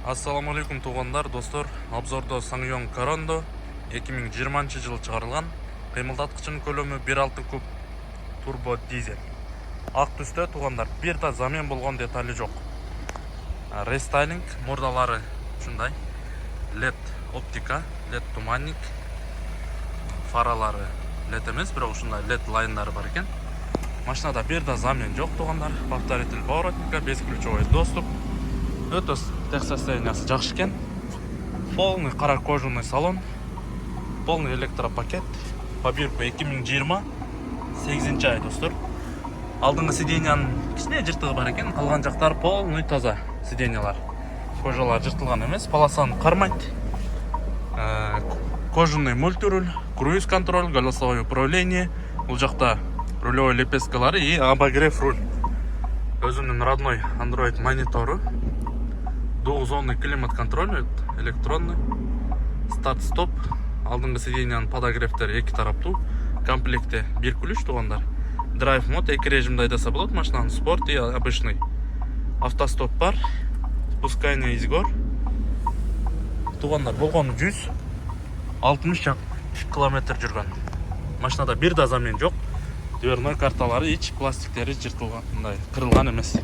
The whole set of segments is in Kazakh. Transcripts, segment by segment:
Ассаламу алейкум туғандар, достор. Обзорда Ssangyong Karondo 2020 жылы шығарылған қимылдатқышының көлемі 1.6 куб турбо дизель. Ақ түсті туғандар, бір да замен болған деталі жоқ. Рестайлинг мордалары шындай. LED оптика, LED туманник, фаралары LED емес, бірақ шындай LED лайындары бар екен. Машинада бір да замен жоқ туғандар. Повторитель поворотника, бесключевой доступ. Өте техсостояниясы жақсы екен. Полный қара кожаный салон, полный электропакет. Пробирка 2020 8 ай, достор. Алдыңғы сиденияның кішкене жыртығы бар екен, қалған жақтар полный таза сидениялар. Кожалар жыртылған емес, полосаны қармайды. Кожаный мультируль, круиз контроль, голосовое управление. Бұл жақта рулевой лепесткалары и обогрев руль. Өзінің родной Android мониторы. Двухзонный климат контроль, электронный. Старт-стоп. Алдыңғы сиденияның подогревтері екі тараптуу. Комплекте бір ключ туғандар. Драйв мод екі режимде айдаса болады машинаның, спорт и обычный. Автостоп бар. Спускание из гор. Туғандар болғаны 160 километр жүрген. Машинада бір да замен жоқ. Дверной карталары ич пластиктері жыртылғандай, қырылған емес.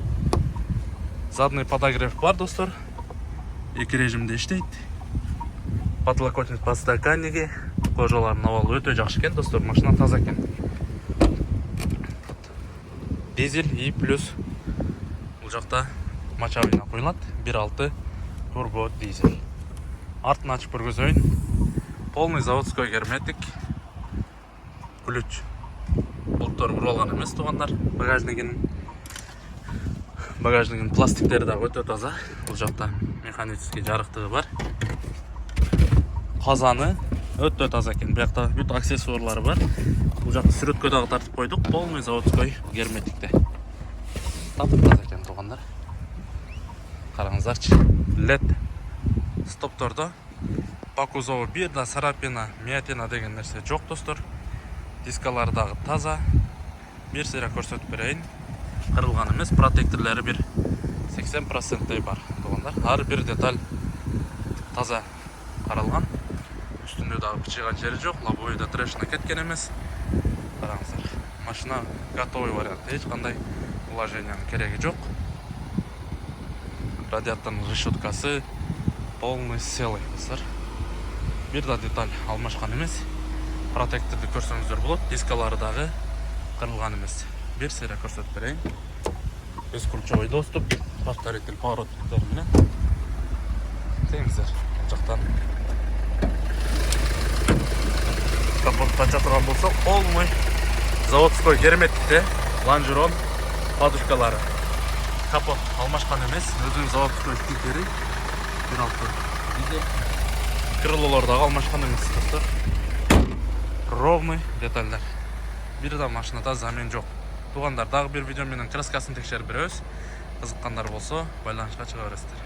Задный подогрев бар, достор. Екі режимде іштейді. Подлокотник подстаканниги. Кожаларын авалы өте жақсы екен, достор. Машина таза екен. Дизель и плюс бұл жақта мочалина қойылады. 1.6 турбо дизель. Артын ашып көргізейін. Полный заводской герметик. Ключ. Бұлттар бұралған емес туғандар. Багажнигінің пластиктері да өте таза. Бұл жақта механический жарықтығы бар. Қазаны өте таза екен. Бұл жақта бүт аксессуарлары бар. Бұл жақта сүрөткөдағы тартып қойдық. Полный заводской герметикте. Тапы таза екен туғандар. Қараңыздаршы. LED стопторда по кузову бір да царапина, миятина деген нәрсе жоқ, достор. Дискалардағы таза. Bir сыра көрсетіп берейін. Қырылған емес, протекторлері бір 80% бар туғандар. Ар бір деталь таза қаралған. Үстінде дағы пычыған жері жоқ, лобовойда трэшна кеткен емес. Қараңыздар. Машина готовый вариант. Ешқандай уложенияның керегі жоқ. Радиаторның решеткасы полный целый, достар. Bir да деталь алмашқан емес. Протекторды көрсеңіздер болады. Дискалары дағы қырылған емес. Bir сыра көрсетіп берейін. Бесключевой доступ, повторитель поворотниктарымен. Теңіздер, жақтан. Капотты аша тұрған болса, полный заводской герметикте лонжерон подушкалары. Капот алмашқан емес, өзінің заводской стикері. 1.6 дизель. Крылолардағы алмашқан емес, достар. Ровный детальдар. Bir да машинада замен жоқ. Туғандар, дағы бір видео менің краскасын текшеріп береміз. Қызыққандар болса, байланышқа шыға бересіздер.